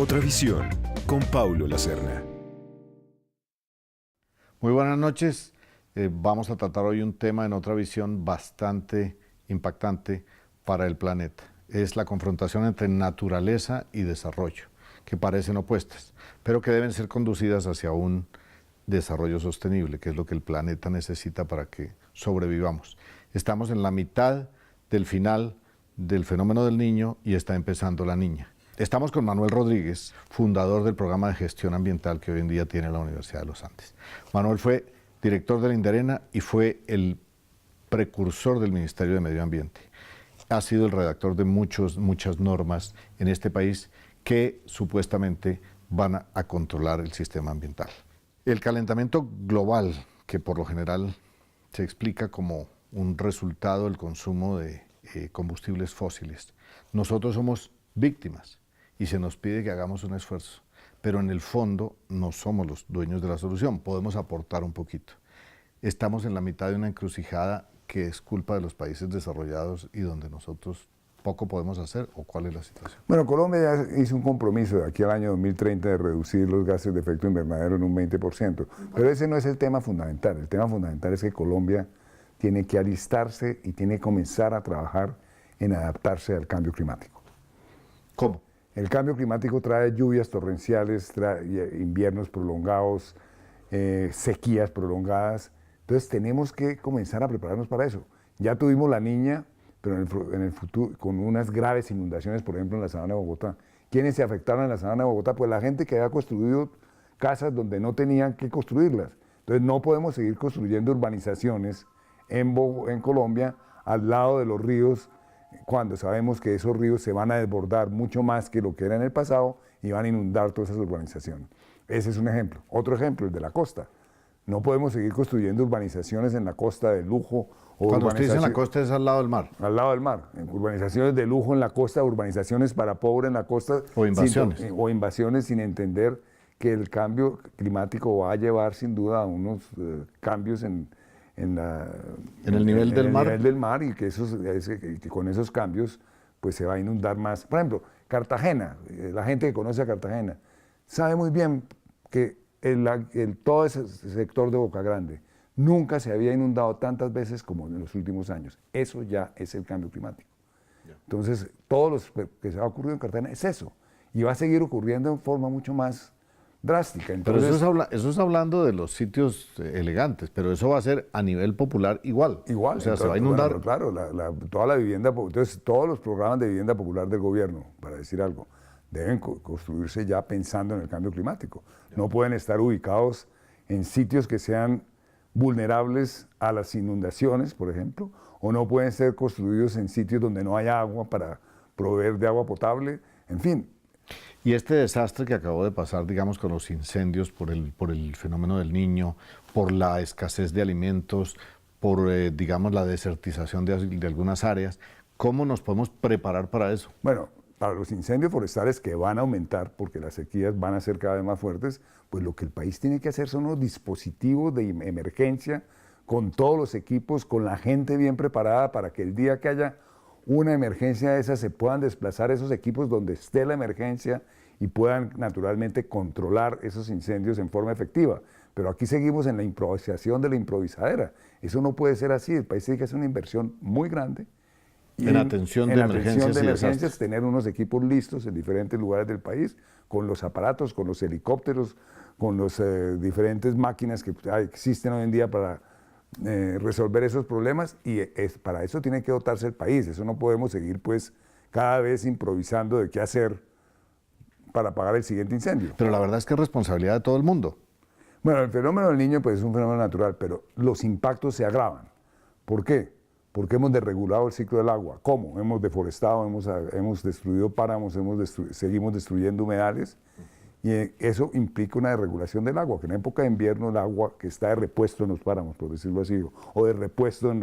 Otra visión con Paulo Lacerna. Muy buenas noches. Vamos a tratar hoy un tema en Otra Visión bastante impactante para el planeta. Es la confrontación entre naturaleza y desarrollo, que parecen opuestas, pero que deben ser conducidas hacia un desarrollo sostenible, que es lo que el planeta necesita para que sobrevivamos. Estamos en la mitad del final del fenómeno del Niño y está empezando la Niña. Estamos con Manuel Rodríguez, fundador del programa de gestión ambiental que hoy en día tiene la Universidad de los Andes. Manuel fue director de la Inderena y fue el precursor del Ministerio de Medio Ambiente. Ha sido el redactor de muchas normas en este país que supuestamente van a controlar el sistema ambiental. El calentamiento global, que por lo general se explica como un resultado del consumo de combustibles fósiles. Nosotros somos víctimas y se nos pide que hagamos un esfuerzo, pero en el fondo no somos los dueños de la solución, podemos aportar un poquito. Estamos en la mitad de una encrucijada que es culpa de los países desarrollados y donde nosotros poco podemos hacer, ¿o cuál es la situación? Bueno, Colombia ya hizo un compromiso de aquí al año 2030 de reducir los gases de efecto invernadero en un 20%, pero ese no es el tema fundamental. El tema fundamental es que Colombia tiene que alistarse y tiene que comenzar a trabajar en adaptarse al cambio climático. ¿Cómo? El cambio climático trae lluvias torrenciales, trae inviernos prolongados, sequías prolongadas. Entonces tenemos que comenzar a prepararnos para eso. Ya tuvimos la Niña, pero en el futuro, con unas graves inundaciones, por ejemplo, en la Sabana de Bogotá. ¿Quiénes se afectaron en la Sabana de Bogotá? Pues la gente que había construido casas donde no tenían que construirlas. Entonces no podemos seguir construyendo urbanizaciones en Colombia al lado de los ríos, cuando sabemos que esos ríos se van a desbordar mucho más que lo que era en el pasado y van a inundar todas esas urbanizaciones. Ese es un ejemplo. Otro ejemplo, el de la costa. No podemos seguir construyendo urbanizaciones en la costa de lujo. Cuando usted dice en la costa es al lado del mar. Al lado del mar. Urbanizaciones de lujo en la costa, urbanizaciones para pobres en la costa. O invasiones. O invasiones sin entender que el cambio climático va a llevar sin duda a unos cambios en el nivel del mar. El nivel del mar y que con esos cambios pues se va a inundar más. Por ejemplo, Cartagena, la gente que conoce a Cartagena sabe muy bien que todo ese sector de Boca Grande nunca se había inundado tantas veces como en los últimos años. Eso ya es el cambio climático. Entonces, todo lo que se ha ocurrido en Cartagena es eso. Y va a seguir ocurriendo en forma mucho más drástica. Entonces, pero eso es hablando de los sitios elegantes, pero eso va a ser a nivel popular igual. Igual. O sea, entonces, se va a inundar. Bueno, claro, toda la vivienda, entonces todos los programas de vivienda popular del gobierno, para decir algo, deben construirse ya pensando en el cambio climático. No pueden estar ubicados en sitios que sean vulnerables a las inundaciones, por ejemplo, o no pueden ser construidos en sitios donde no haya agua para proveer de agua potable, en fin. Y este desastre que acabó de pasar, digamos, con los incendios por el fenómeno del Niño, por la escasez de alimentos, por, digamos, la desertización de algunas áreas, ¿cómo nos podemos preparar para eso? Bueno, para los incendios forestales que van a aumentar, porque las sequías van a ser cada vez más fuertes, pues lo que el país tiene que hacer son unos dispositivos de emergencia, con todos los equipos, con la gente bien preparada para que el día que haya una emergencia de esas se puedan desplazar esos equipos donde esté la emergencia y puedan naturalmente controlar esos incendios en forma efectiva. Pero aquí seguimos en la improvisación de la improvisadera. Eso no puede ser así. El país tiene que hacer una inversión muy grande. Y en atención de emergencias, tener unos equipos listos en diferentes lugares del país, con los aparatos, con los helicópteros, con las diferentes máquinas que existen hoy en día para resolver esos problemas, y para eso tiene que dotarse el país. Eso no podemos seguir pues cada vez improvisando de qué hacer para apagar el siguiente incendio. Pero la verdad es que es responsabilidad de todo el mundo. Bueno, el fenómeno del Niño pues es un fenómeno natural, pero los impactos se agravan. ¿Por qué? Porque hemos desregulado el ciclo del agua. ¿Cómo? Hemos deforestado, hemos destruido páramos, seguimos destruyendo humedales, y eso implica una desregulación del agua, que en época de invierno el agua que está de repuesto en los páramos, por decirlo así, o de repuesto en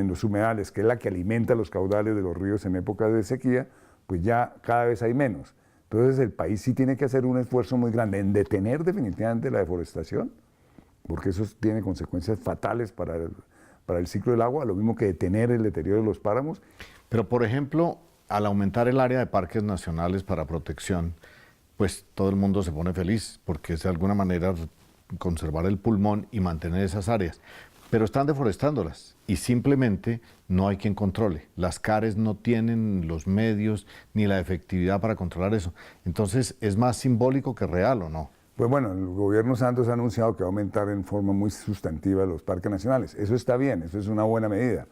los humedales, que es la que alimenta los caudales de los ríos en época de sequía, pues ya cada vez hay menos. Entonces el país sí tiene que hacer un esfuerzo muy grande en detener definitivamente la deforestación, porque eso tiene consecuencias fatales para el ciclo del agua, lo mismo que detener el deterioro de los páramos. Pero por ejemplo, al aumentar el área de parques nacionales para protección, pues todo el mundo se pone feliz, porque es de alguna manera conservar el pulmón y mantener esas áreas. Pero están deforestándolas y simplemente no hay quien controle. Las CARES no tienen los medios ni la efectividad para controlar eso. Entonces, ¿es más simbólico que real o no? Pues bueno, el gobierno Santos ha anunciado que va a aumentar en forma muy sustantiva los parques nacionales. Eso está bien, eso es una buena medida,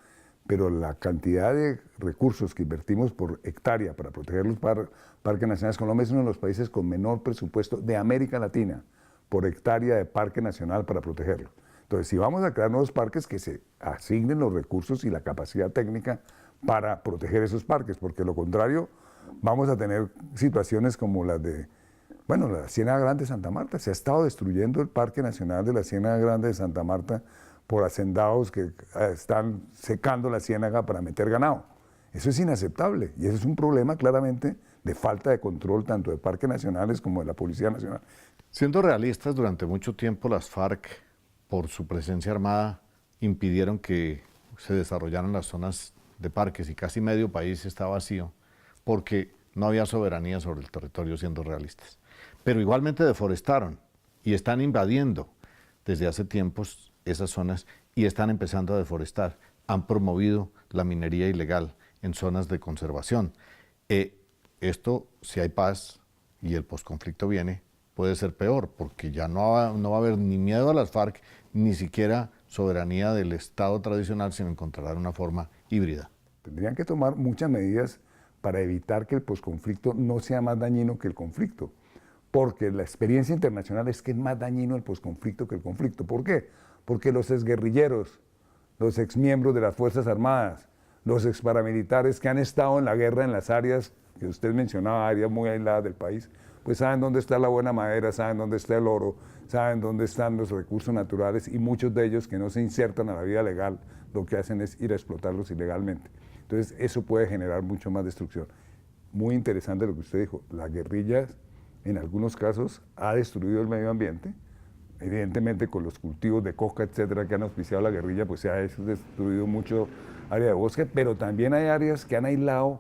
pero la cantidad de recursos que invertimos por hectárea para proteger los parques nacionales, Colombia es uno de los países con menor presupuesto de América Latina por hectárea de parque nacional para protegerlo. Entonces, si vamos a crear nuevos parques, que se asignen los recursos y la capacidad técnica para proteger esos parques, porque de lo contrario vamos a tener situaciones como las de, bueno, la Ciénaga Grande de Santa Marta. Se ha estado destruyendo el Parque Nacional de la Ciénaga Grande de Santa Marta por hacendados que están secando la ciénaga para meter ganado. Eso es inaceptable y eso es un problema claramente de falta de control tanto de parques nacionales como de la Policía Nacional. Siendo realistas, durante mucho tiempo las FARC, por su presencia armada, impidieron que se desarrollaran las zonas de parques y casi medio país está vacío porque no había soberanía sobre el territorio, siendo realistas. Pero igualmente deforestaron y están invadiendo desde hace tiempos esas zonas y están empezando a deforestar. Han promovido la minería ilegal en zonas de conservación. Esto, si hay paz y el posconflicto viene, puede ser peor, porque ya no va a haber ni miedo a las FARC, ni siquiera soberanía del Estado tradicional, sino encontrarán una forma híbrida. Tendrían que tomar muchas medidas para evitar que el posconflicto no sea más dañino que el conflicto, porque la experiencia internacional es que es más dañino el posconflicto que el conflicto. ¿Por qué? Porque los exguerrilleros, los exmiembros de las Fuerzas Armadas, los exparamilitares que han estado en la guerra en las áreas que usted mencionaba, áreas muy aisladas del país, pues saben dónde está la buena madera, saben dónde está el oro, saben dónde están los recursos naturales y muchos de ellos que no se insertan a la vida legal, lo que hacen es ir a explotarlos ilegalmente. Entonces eso puede generar mucho más destrucción. Muy interesante lo que usted dijo, la guerrilla en algunos casos ha destruido el medio ambiente, evidentemente con los cultivos de coca, etcétera, que han auspiciado la guerrilla, pues se ha destruido mucho área de bosque, pero también hay áreas que han aislado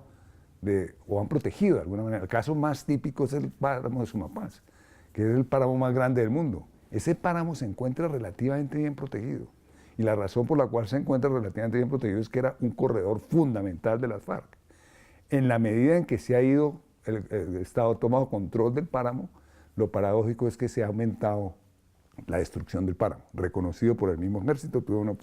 o han protegido de alguna manera. El caso más típico es el páramo de Sumapaz, que es el páramo más grande del mundo. Ese páramo se encuentra relativamente bien protegido. Y la razón por la cual se encuentra relativamente bien protegido es que era un corredor fundamental de las FARC. En la medida en que se ha ido, el Estado ha tomado control del páramo, lo paradójico es que se ha aumentado la destrucción del páramo, reconocido por el mismo ejército. Tuve una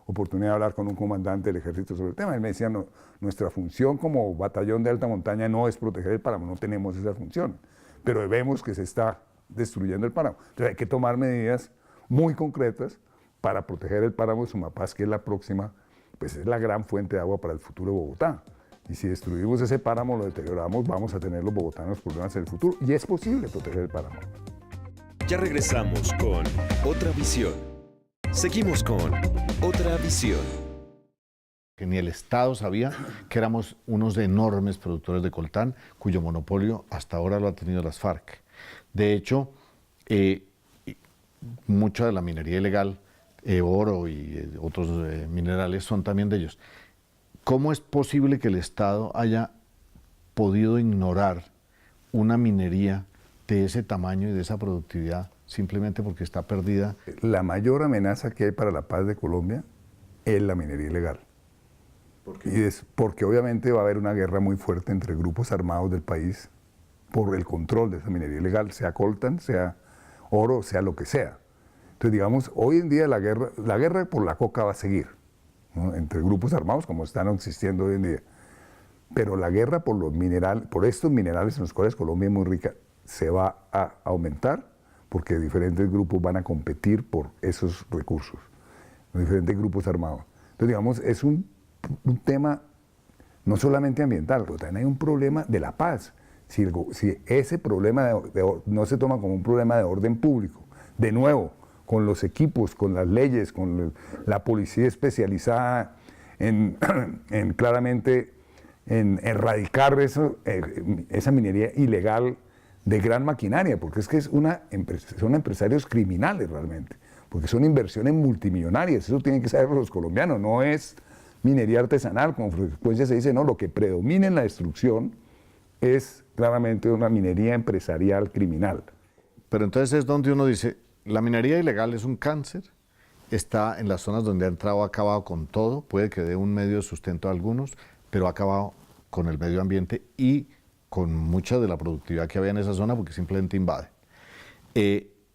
oportunidad de hablar con un comandante del ejército sobre el tema. Él me decía, no, nuestra función como batallón de alta montaña no es proteger el páramo, no tenemos esa función, pero vemos que se está destruyendo el páramo. Entonces hay que tomar medidas muy concretas para proteger el páramo de Sumapaz, que es la próxima, pues es la gran fuente de agua para el futuro de Bogotá. Y si destruimos ese páramo, lo deterioramos, vamos a tener los bogotanos problemas en el futuro. Y es posible proteger el páramo. Ya regresamos con Otra Visión. Seguimos con Otra Visión. Que ni el Estado sabía que éramos unos enormes productores de coltán, cuyo monopolio hasta ahora lo ha tenido las FARC. De hecho, mucha de la minería ilegal, oro y otros minerales son también de ellos. ¿Cómo es posible que el Estado haya podido ignorar una minería de ese tamaño y de esa productividad simplemente porque está perdida? La mayor amenaza que hay para la paz de Colombia es la minería ilegal. ¿Por qué? Y es porque obviamente va a haber una guerra muy fuerte entre grupos armados del país por el control de esa minería ilegal, sea coltan, sea oro, sea lo que sea. Entonces, digamos, hoy en día la guerra por la coca va a seguir, ¿no?, entre grupos armados como están existiendo hoy en día. Pero la guerra por los minerales, por estos minerales en los cuales Colombia es muy rica, se va a aumentar porque diferentes grupos van a competir por esos recursos, los diferentes grupos armados. Entonces, digamos, es un tema no solamente ambiental, pero también hay un problema de la paz. Si ese problema no se toma como un problema de orden público, de nuevo, con los equipos, con las leyes, con la policía especializada en claramente en erradicar esa minería ilegal de gran maquinaria, porque es que son empresarios criminales realmente, porque son inversiones multimillonarias, eso tienen que saber los colombianos, no es minería artesanal, con frecuencia se dice, no, lo que predomina en la destrucción es claramente una minería empresarial criminal. Pero entonces es donde uno dice, la minería ilegal es un cáncer, está en las zonas donde ha entrado, ha acabado con todo, puede que dé un medio de sustento a algunos, pero ha acabado con el medio ambiente y con mucha de la productividad que había en esa zona porque simplemente invade.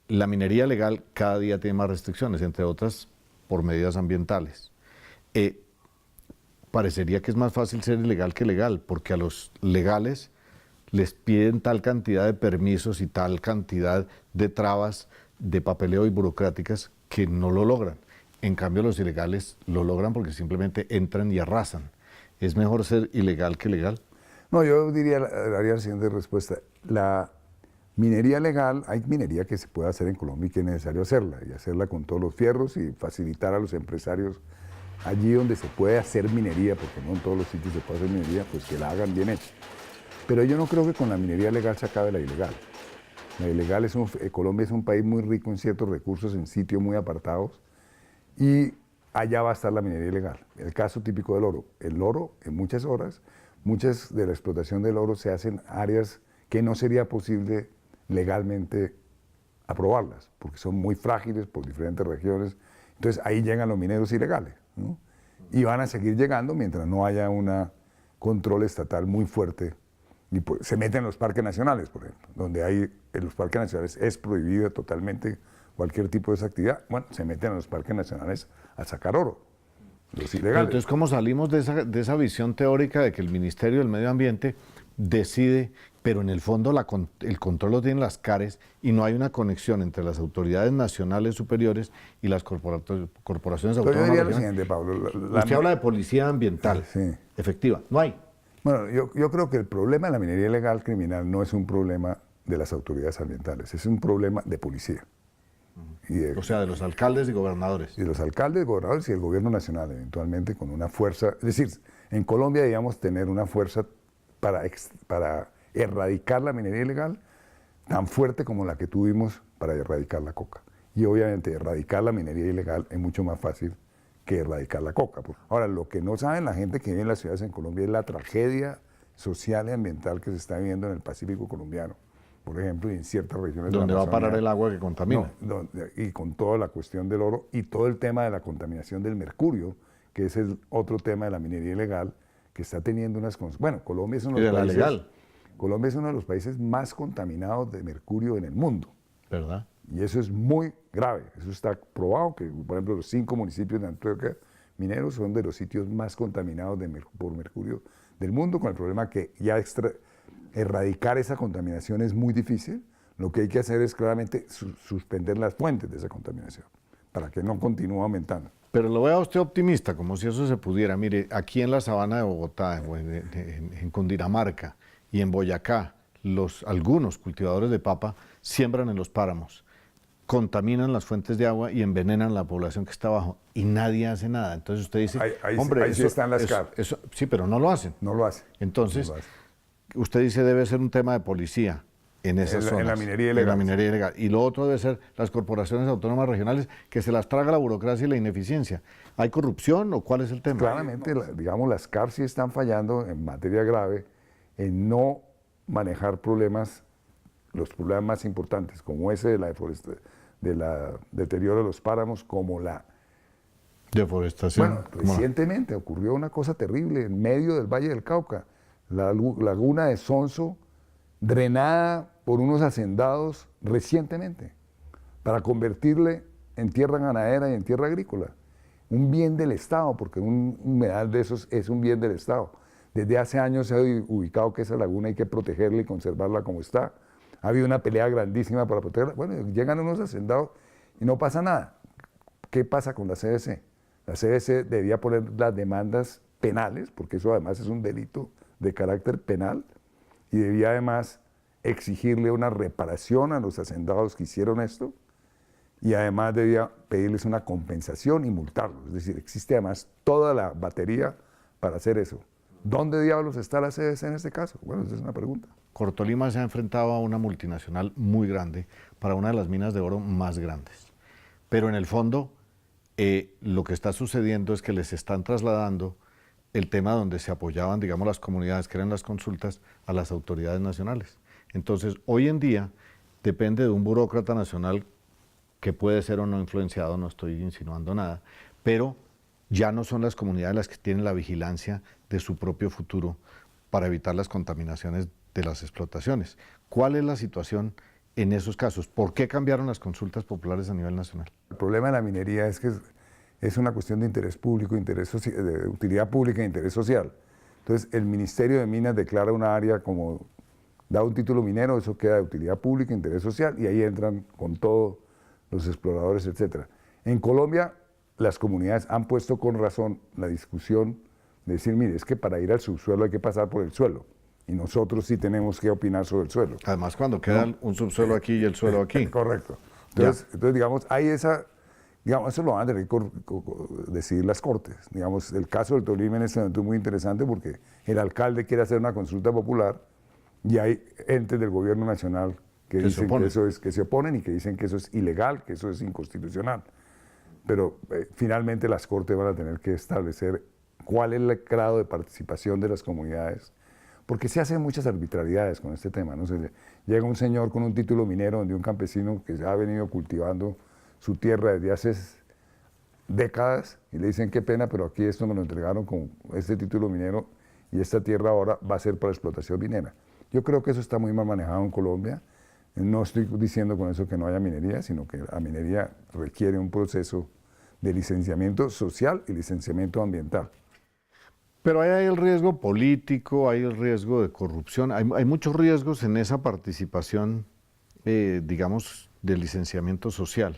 La minería legal cada día tiene más restricciones, entre otras por medidas ambientales. Parecería que es más fácil ser ilegal que legal, porque a los legales les piden tal cantidad de permisos y tal cantidad de trabas de papeleo y burocráticas que no lo logran. En cambio, los ilegales lo logran porque simplemente entran y arrasan. ¿Es mejor ser ilegal que legal? No, yo daría la siguiente respuesta. La minería legal, hay minería que se puede hacer en Colombia y que es necesario hacerla, y hacerla con todos los fierros y facilitar a los empresarios allí donde se puede hacer minería, porque no en todos los sitios se puede hacer minería, pues que la hagan bien hecha. Pero yo no creo que con la minería legal se acabe la ilegal. La ilegal Colombia es un país muy rico en ciertos recursos, en sitios muy apartados, y allá va a estar la minería ilegal. El caso típico del oro. El oro, en muchas horas, muchas de la explotación del oro se hacen en áreas que no sería posible legalmente aprobarlas, porque son muy frágiles por diferentes regiones. Entonces ahí llegan los mineros ilegales, ¿no? Y van a seguir llegando mientras no haya un control estatal muy fuerte. Y pues, se meten en los parques nacionales, por ejemplo, donde en los parques nacionales es prohibido totalmente cualquier tipo de esa actividad. Bueno, se meten en los parques nacionales a sacar oro, los ilegales. Entonces, ¿cómo salimos de esa visión teórica de que el Ministerio del Medio Ambiente decide, pero en el fondo el control lo tienen las CARES y no hay una conexión entre las autoridades nacionales superiores y las corporaciones autónomas? Yo diría lo siguiente, Pablo. Usted habla de policía ambiental, sí, efectiva, no hay. Bueno, yo creo que el problema de la minería ilegal criminal no es un problema de las autoridades ambientales, es un problema de policía. O sea, de los alcaldes y gobernadores. Y de los alcaldes, gobernadores y el gobierno nacional, eventualmente con una fuerza. Es decir, en Colombia debíamos tener una fuerza para erradicar la minería ilegal tan fuerte como la que tuvimos para erradicar la coca. Y obviamente erradicar la minería ilegal es mucho más fácil que erradicar la coca. Ahora, lo que no saben la gente que vive en las ciudades en Colombia es la tragedia social y ambiental que se está viviendo en el Pacífico colombiano, por ejemplo, y en ciertas regiones de la Donde va a Amazonía. parar el agua que contamina. No, y con toda la cuestión del oro y todo el tema de la contaminación del mercurio, que es el otro tema de la minería ilegal, que está teniendo unas... Bueno, Colombia es uno de los países... legal. Colombia es uno de los países más contaminados de mercurio en el mundo. ¿Verdad? Y eso es muy grave. Eso está probado que, por ejemplo, los 5 municipios de Antioquia mineros son de los sitios más contaminados por mercurio del mundo, con el problema que ya erradicar esa contaminación es muy difícil. Lo que hay que hacer es claramente suspender las fuentes de esa contaminación para que no continúe aumentando. Pero lo veo a usted optimista, como si eso se pudiera. Mire, aquí en la sabana de Bogotá, en Cundinamarca y en Boyacá, algunos cultivadores de papa siembran en los páramos, contaminan las fuentes de agua y envenenan la población que está abajo y nadie hace nada. Entonces usted dice, hombre, ahí sí están las CAR. Sí, pero no lo hacen. No lo hacen. Entonces, No lo hacen. usted dice debe ser un tema de policía en esas zonas. En la minería ilegal. En la minería ilegal. Y lo otro debe ser las corporaciones autónomas regionales que se las traga la burocracia y la ineficiencia. ¿Hay corrupción o cuál es el tema? Claramente, digamos, las CAR sí están fallando en materia grave en no manejar los problemas más importantes, como ese de la deterioro de los páramos, como la deforestación. Bueno, recientemente ocurrió una cosa terrible en medio del Valle del Cauca, la laguna de Sonso drenada por unos hacendados recientemente para convertirle en tierra ganadera y en tierra agrícola. Un bien del Estado, porque un humedal de esos es un bien del Estado. Desde hace años se ha ubicado que esa laguna hay que protegerla y conservarla como está. Ha habido una pelea grandísima para protegerla. Bueno, llegan unos hacendados y no pasa nada. ¿Qué pasa con la CBC? La CBC debía poner las demandas penales, porque eso además es un delito de carácter penal, y debía además exigirle una reparación a los hacendados que hicieron esto, y además debía pedirles una compensación y multarlos. Es decir, existe además toda la batería para hacer eso. ¿Dónde diablos está la CBC en este caso? Bueno, esa es una pregunta. Cortolima se ha enfrentado a una multinacional muy grande para una de las minas de oro más grandes. Pero en el fondo, lo que está sucediendo es que les están trasladando el tema donde se apoyaban, digamos, las comunidades, que eran las consultas, a las autoridades nacionales. Entonces, hoy en día, depende de un burócrata nacional que puede ser o no influenciado, no estoy insinuando nada, pero ya no son las comunidades las que tienen la vigilancia de su propio futuro para evitar las contaminaciones de las explotaciones. ¿Cuál es la situación en esos casos? ¿Por qué cambiaron las consultas populares a nivel nacional? El problema de la minería es que es una cuestión de interés público, de utilidad pública e interés social. Entonces, el Ministerio de Minas declara una área como, da un título minero, eso queda de utilidad pública, interés social, y ahí entran con todo los exploradores, etc. En Colombia, las comunidades han puesto con razón la discusión de decir, mire, es que para ir al subsuelo hay que pasar por el suelo, y nosotros sí tenemos que opinar sobre el suelo. Además, cuando queda un subsuelo aquí y el suelo aquí. Correcto. Entonces, digamos, hay esa... Digamos, eso lo van a tener que decidir las Cortes. Digamos, el caso del Tolima en este momento es muy interesante porque el alcalde quiere hacer una consulta popular y hay entes del gobierno nacional que dicen que se oponen y que dicen que eso es ilegal, que eso es inconstitucional. Pero finalmente las Cortes van a tener que establecer cuál es el grado de participación de las comunidades, porque se hacen muchas arbitrariedades con este tema, ¿no? Llega un señor con un título minero donde un campesino que ha venido cultivando su tierra desde hace décadas y le dicen qué pena, pero aquí esto me lo entregaron con este título minero y esta tierra ahora va a ser para explotación minera. Yo creo que eso está muy mal manejado en Colombia. No estoy diciendo con eso que no haya minería, sino que la minería requiere un proceso de licenciamiento social y licenciamiento ambiental. Pero ahí hay el riesgo político, hay el riesgo de corrupción, hay muchos riesgos en esa participación, digamos, del licenciamiento social.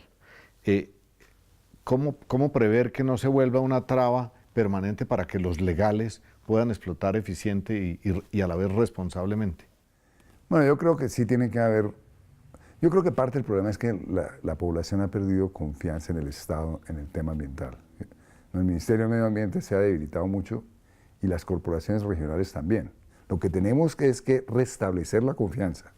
¿Cómo prever que no se vuelva una traba permanente para que los legales puedan explotar eficiente y a la vez responsablemente? Bueno, yo creo que sí tiene que haber... Yo creo que parte del problema es que la población ha perdido confianza en el Estado en el tema ambiental. El Ministerio de Medio Ambiente se ha debilitado mucho y las corporaciones regionales también. Lo que tenemos es que restablecer la confianza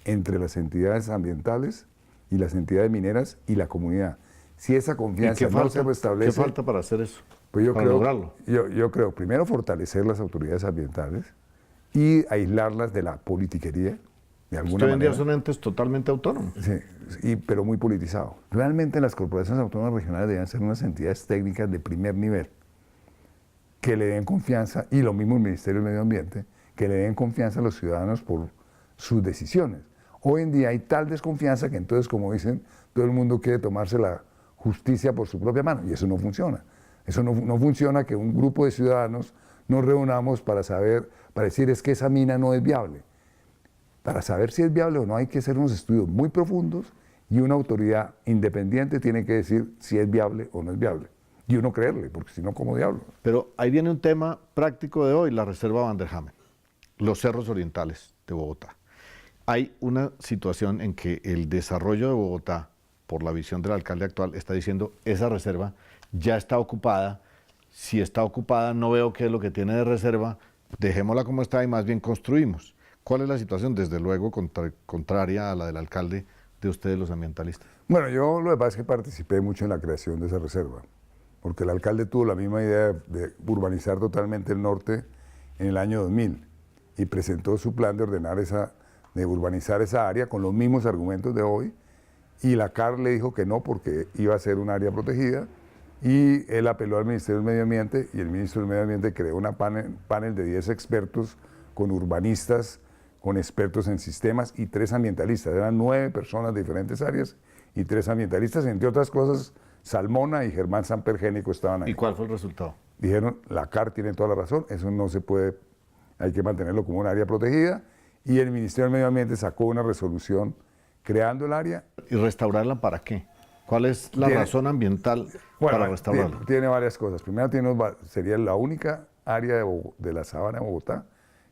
entre las entidades ambientales y las entidades mineras y la comunidad. Si esa confianza no se restablece... ¿Qué falta para hacer eso? Pues para lograrlo. Yo creo, primero, fortalecer las autoridades ambientales y aislarlas de la politiquería, de alguna manera. Hoy en día son entes totalmente autónomos. Sí, pero muy politizados. Realmente las corporaciones autónomas regionales deben ser unas entidades técnicas de primer nivel, que le den confianza, y lo mismo el Ministerio del Medio Ambiente, que le den confianza a los ciudadanos por sus decisiones. Hoy en día hay tal desconfianza que entonces, como dicen, todo el mundo quiere tomarse la justicia por su propia mano, y eso no funciona. Eso no funciona, que un grupo de ciudadanos nos reunamos para decir es que esa mina no es viable. Para saber si es viable o no hay que hacer unos estudios muy profundos y una autoridad independiente tiene que decir si es viable o no es viable. Y uno creerle, porque si no, ¿cómo diablo? Pero ahí viene un tema práctico de hoy, la Reserva Van der Hamen, los cerros orientales de Bogotá. Hay una situación en que el desarrollo de Bogotá, por la visión del alcalde actual, está diciendo esa reserva ya está ocupada. Si está ocupada, no veo qué es lo que tiene de reserva, dejémosla como está y más bien construimos. ¿Cuál es la situación? Desde luego contraria a la del alcalde de ustedes, los ambientalistas. Bueno, yo lo que pasa es que participé mucho en la creación de esa reserva, porque el alcalde tuvo la misma idea de urbanizar totalmente el norte en el año 2000 y presentó su plan de de urbanizar esa área con los mismos argumentos de hoy, y la CAR le dijo que no porque iba a ser un área protegida, y él apeló al Ministerio del Medio Ambiente y el ministro del Medio Ambiente creó una panel de 10 expertos con urbanistas, con expertos en sistemas y 3 ambientalistas. Eran 9 personas de diferentes áreas y 3 ambientalistas, entre otras cosas, Salmona y Germán Sampergénico estaban ahí. ¿Y cuál fue el resultado? Dijeron, la CAR tiene toda la razón, eso no se puede, hay que mantenerlo como un área protegida, y el Ministerio del Medio Ambiente sacó una resolución creando el área. ¿Y restaurarla para qué? ¿Cuál es la razón ambiental para restaurarla? Tiene varias cosas. Primero, sería la única área de la sabana de Bogotá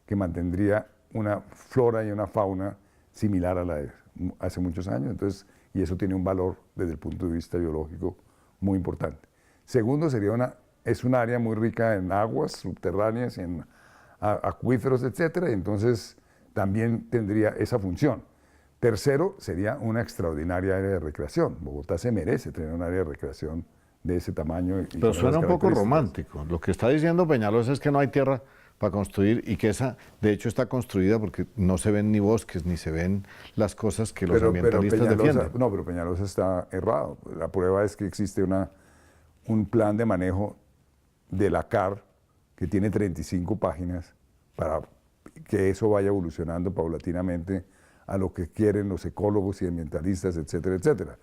que mantendría una flora y una fauna similar a la de hace muchos años, entonces, y eso tiene un valor desde el punto de vista biológico muy importante. Segundo, es un área muy rica en aguas subterráneas, en acuíferos, etcétera, y entonces también tendría esa función. Tercero, sería una extraordinaria área de recreación. Bogotá se merece tener un área de recreación de ese tamaño. Pero suena un poco romántico. Lo que está diciendo Peñalosa es que no hay tierra para construir y que esa, de hecho, está construida porque no se ven ni bosques, ni se ven las cosas que los ambientalistas defienden. No, pero Peñalosa está errado. La prueba es que existe un plan de manejo de la CAR que tiene 35 páginas para que eso vaya evolucionando paulatinamente a lo que quieren los ecólogos y ambientalistas, etcétera, etcétera.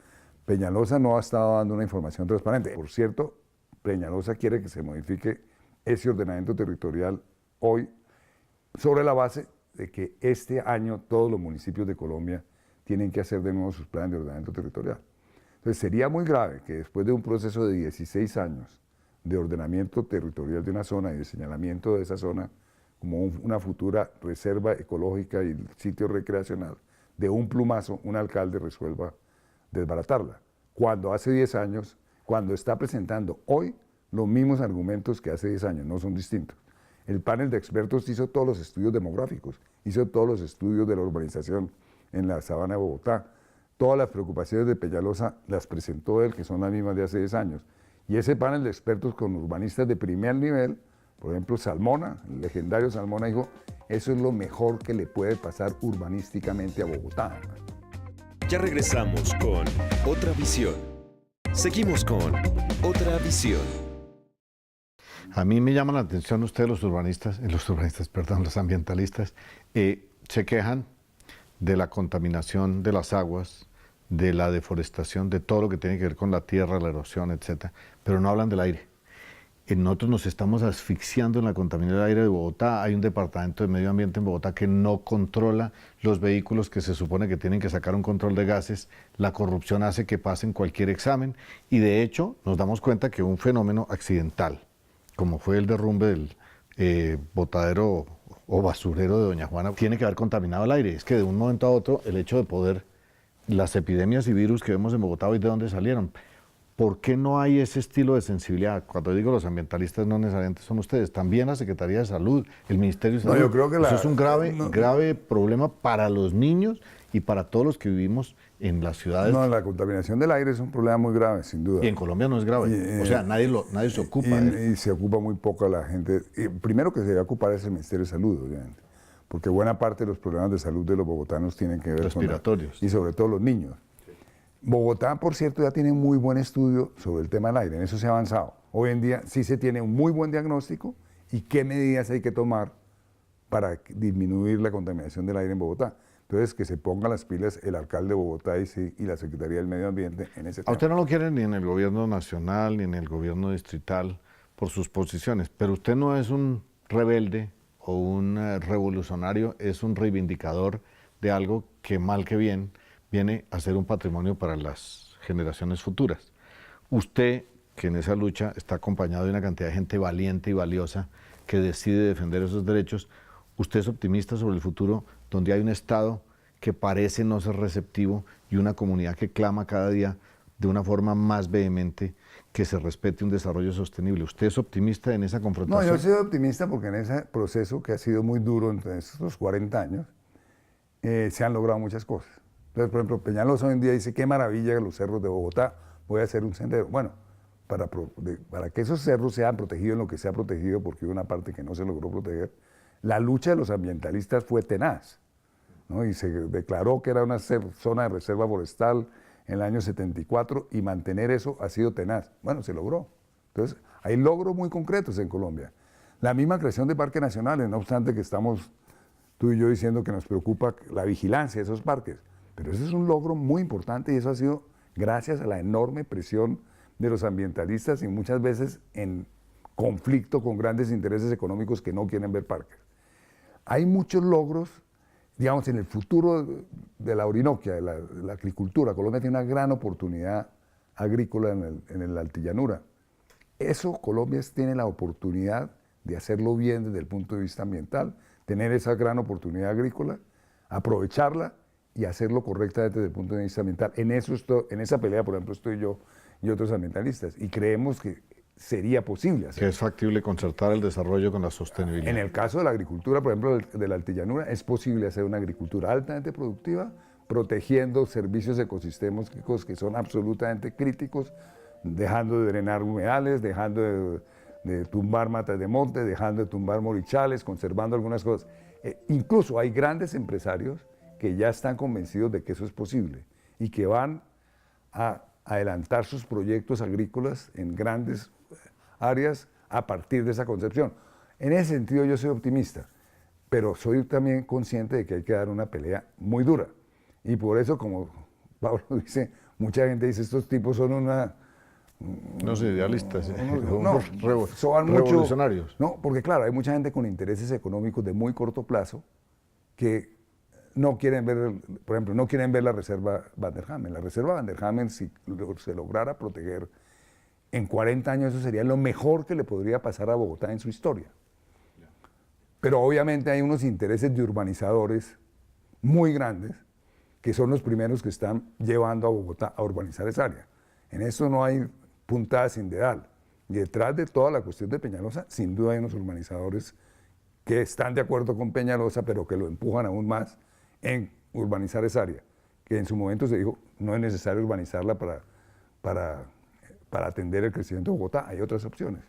Peñalosa no ha estado dando una información transparente. Por cierto, Peñalosa quiere que se modifique ese ordenamiento territorial hoy sobre la base de que este año todos los municipios de Colombia tienen que hacer de nuevo sus planes de ordenamiento territorial. Entonces sería muy grave que después de un proceso de 16 años de ordenamiento territorial de una zona y de señalamiento de esa zona como una futura reserva ecológica y sitio recreacional, de un plumazo un alcalde resuelva desbaratarla. Cuando hace 10 años, cuando está presentando hoy los mismos argumentos que hace 10 años, no son distintos. El panel de expertos hizo todos los estudios demográficos, hizo todos los estudios de la urbanización en la sabana de Bogotá. Todas las preocupaciones de Peñalosa las presentó él, que son las mismas de hace 10 años. Y ese panel de expertos con urbanistas de primer nivel, por ejemplo Salmona, el legendario Salmona, dijo, eso es lo mejor que le puede pasar urbanísticamente a Bogotá. Ya regresamos con Otra Visión. Seguimos con Otra Visión. A mí me llama la atención ustedes los ambientalistas, se quejan de la contaminación de las aguas, de la deforestación, de todo lo que tiene que ver con la tierra, la erosión, etcétera, pero no hablan del aire. Nosotros nos estamos asfixiando en la contaminación del aire de Bogotá. Hay un departamento de medio ambiente en Bogotá que no controla los vehículos que se supone que tienen que sacar un control de gases. La corrupción hace que pasen cualquier examen y de hecho nos damos cuenta que un fenómeno accidental, como fue el derrumbe del botadero o basurero de Doña Juana, tiene que haber contaminado el aire. Es que de un momento a otro el hecho de poder, las epidemias y virus que vemos en Bogotá hoy, ¿de dónde salieron? ¿Por qué no hay ese estilo de sensibilidad? Cuando digo los ambientalistas no necesariamente son ustedes, también la Secretaría de Salud, el Ministerio de Salud. No, yo creo que eso es un grave problema para los niños y para todos los que vivimos en las ciudades. No, la contaminación del aire es un problema muy grave, sin duda. Y en Colombia no es grave, o sea, nadie se ocupa. Y se ocupa muy poco la gente. Primero que se debe ocupar es el Ministerio de Salud, obviamente, porque buena parte de los problemas de salud de los bogotanos tienen que ver respiratorios. Y sobre todo los niños. Bogotá, por cierto, ya tiene muy buen estudio sobre el tema del aire, en eso se ha avanzado. Hoy en día sí se tiene un muy buen diagnóstico y qué medidas hay que tomar para disminuir la contaminación del aire en Bogotá. Entonces, que se pongan las pilas el alcalde de Bogotá y la Secretaría del Medio Ambiente en ese tema. A usted no lo quieren ni en el gobierno nacional ni en el gobierno distrital por sus posiciones, pero usted no es un rebelde o un revolucionario, es un reivindicador de algo que mal que bien viene a ser un patrimonio para las generaciones futuras. Usted, que en esa lucha está acompañado de una cantidad de gente valiente y valiosa que decide defender esos derechos, ¿usted es optimista sobre el futuro donde hay un Estado que parece no ser receptivo y una comunidad que clama cada día de una forma más vehemente que se respete un desarrollo sostenible? ¿Usted es optimista en esa confrontación? No, yo soy optimista porque en ese proceso que ha sido muy duro en estos 40 años, se han logrado muchas cosas. Entonces, por ejemplo, Peñalosa hoy en día dice, qué maravilla los cerros de Bogotá, voy a hacer un sendero. Bueno, para que esos cerros sean protegidos en lo que se ha protegido, porque hubo una parte que no se logró proteger, la lucha de los ambientalistas fue tenaz, ¿no? Y se declaró que era una zona de reserva forestal en el año 74 y mantener eso ha sido tenaz. Bueno, se logró. Entonces, hay logros muy concretos en Colombia. La misma creación de parques nacionales, no obstante que estamos tú y yo diciendo que nos preocupa la vigilancia de esos parques. Pero ese es un logro muy importante y eso ha sido gracias a la enorme presión de los ambientalistas y muchas veces en conflicto con grandes intereses económicos que no quieren ver parques. Hay muchos logros, digamos, en el futuro de la Orinoquia, de la agricultura. Colombia tiene una gran oportunidad agrícola en la altillanura. Eso Colombia tiene la oportunidad de hacerlo bien desde el punto de vista ambiental, tener esa gran oportunidad agrícola, aprovecharla y hacerlo correctamente desde el punto de vista ambiental. En esa pelea, por ejemplo, estoy yo y otros ambientalistas, y creemos que sería posible hacerlo. Que es factible concertar el desarrollo con la sostenibilidad. En el caso de la agricultura, por ejemplo, de la altillanura, es posible hacer una agricultura altamente productiva, protegiendo servicios ecosistémicos que son absolutamente críticos dejando de drenar humedales, dejando de tumbar matas de monte, dejando de tumbar morichales, conservando algunas cosas. Incluso hay grandes empresarios que ya están convencidos de que eso es posible y que van a adelantar sus proyectos agrícolas en grandes áreas a partir de esa concepción. En ese sentido yo soy optimista, pero soy también consciente de que hay que dar una pelea muy dura. Y por eso, como Pablo dice, mucha gente dice, estos tipos son unos idealistas, son revolucionarios. No, porque claro, hay mucha gente con intereses económicos de muy corto plazo que no quieren ver, por ejemplo, no quieren ver la reserva Van der Hamen. La reserva Van der Hamen, si se lograra proteger, en 40 años eso sería lo mejor que le podría pasar a Bogotá en su historia. Pero obviamente hay unos intereses de urbanizadores muy grandes que son los primeros que están llevando a Bogotá a urbanizar esa área. En eso no hay puntada sin dedal. Y detrás de toda la cuestión de Peñalosa, sin duda hay unos urbanizadores que están de acuerdo con Peñalosa, pero que lo empujan aún más en urbanizar esa área, que en su momento se dijo, no es necesario urbanizarla para atender el crecimiento de Bogotá, hay otras opciones.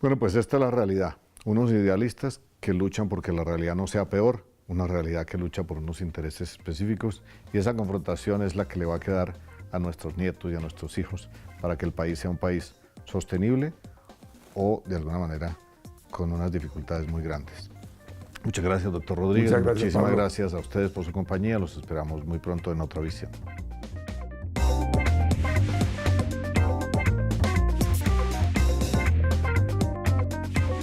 Bueno, pues esta es la realidad. Unos idealistas que luchan porque la realidad no sea peor, una realidad que lucha por unos intereses específicos, y esa confrontación es la que le va a quedar a nuestros nietos y a nuestros hijos para que el país sea un país sostenible o, de alguna manera, con unas dificultades muy grandes. Muchas gracias, doctor Rodríguez. Muchas gracias, Muchísimas Pablo. gracias a ustedes por su compañía. Los esperamos muy pronto en Otra Visión.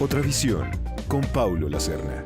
Otra visión con Paulo Lacerna.